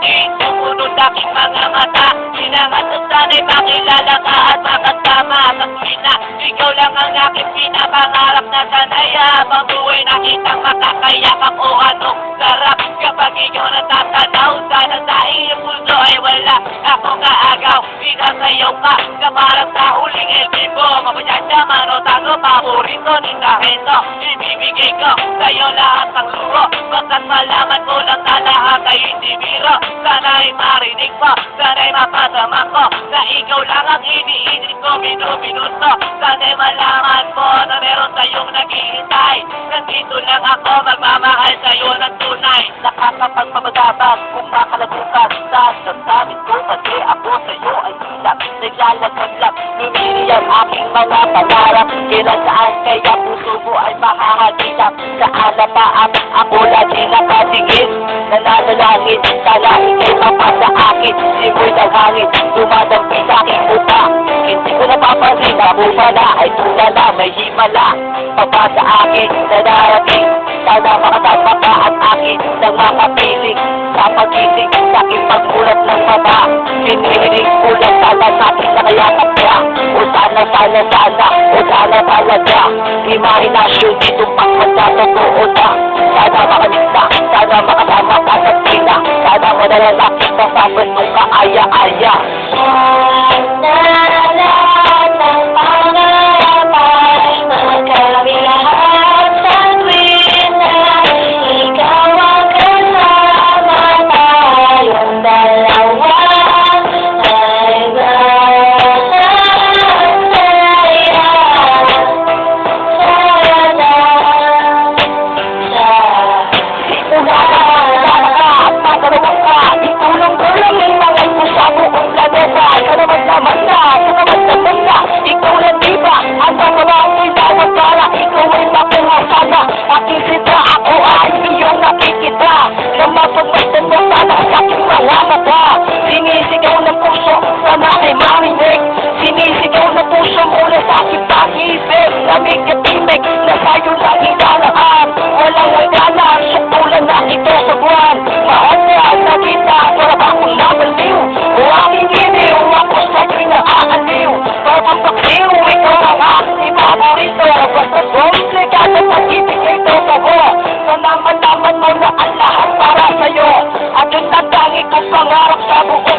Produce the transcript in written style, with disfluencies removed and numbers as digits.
titig, sumunod aking mga mata. Sinangat sa sana'y makilala ka at makasama sa tuwina. Ikaw lang ang aking pinapangarap na sana'y habang buhay nakitang makakayak ako. Anong sarap kapag ikaw natatanaw. Sana sa iyong puso ay wala akong kaagaw. Isasayaw ka na parang sa huling elbibo. Mapasyasya man o tago, paborito ni Kahento. Ibibigay ko sa'yo lahat ng luro. Baka't malaman mo lang na lahat ay hindi biro. Sana'y marinig mo, sana'y mapasama ko na ikaw lang ang iniisip ko minuto. Sana'y malaman mo na meron tayong naghihintay. Nandito lang ako magmamahal sa'yo ng tunay. Nakakapagpabagabag kung makalagukan sa sasabi ko kasi ako sa'yo ay hilap. Naglalaglag, lumili ang aking mga pangarap. Kailan saan kaya puso mo ay mahahagilap. Saan na pa ako lagi nakatingin. Nananalangin, sana ikay mapasa akin. Simoy ng hangin, dumadampi sa aking buta. Hindi ko napapansin, ako pala ay tulala. May himala, papa sa akin na darating. Sana makasama ka at akin nang makapiling. Sa pagising, sa aking pagmulat ng mata. Hinihiling ko lang sana sa akin na kaya kapya. O sana, o sana talaga. Imahinasyon dito pag magtatotoo na. Sana makaligta, sana makasama ka sa tina. Sana madalalaki ka sa ganong kaaya-aya. Sinisigaw ng puso, sana ay marinig. Sinisigaw ng puso mula sa aking pag-ibig. Lamig at timig, na sa'yo lang hinalaan. Walang wagala, sutulan na ito sa buwan. Mahal na kita, para ba akong nabaliw? O aking iniw, ako sa'yo'y naaaliw. Papapakliw, ikaw ang aking paborito. Basta komplikat at pag-ibig ito sa mo. Sana malaman mo na ang lahat para sa'yo. At yung tatangin kong pangarap sa buo.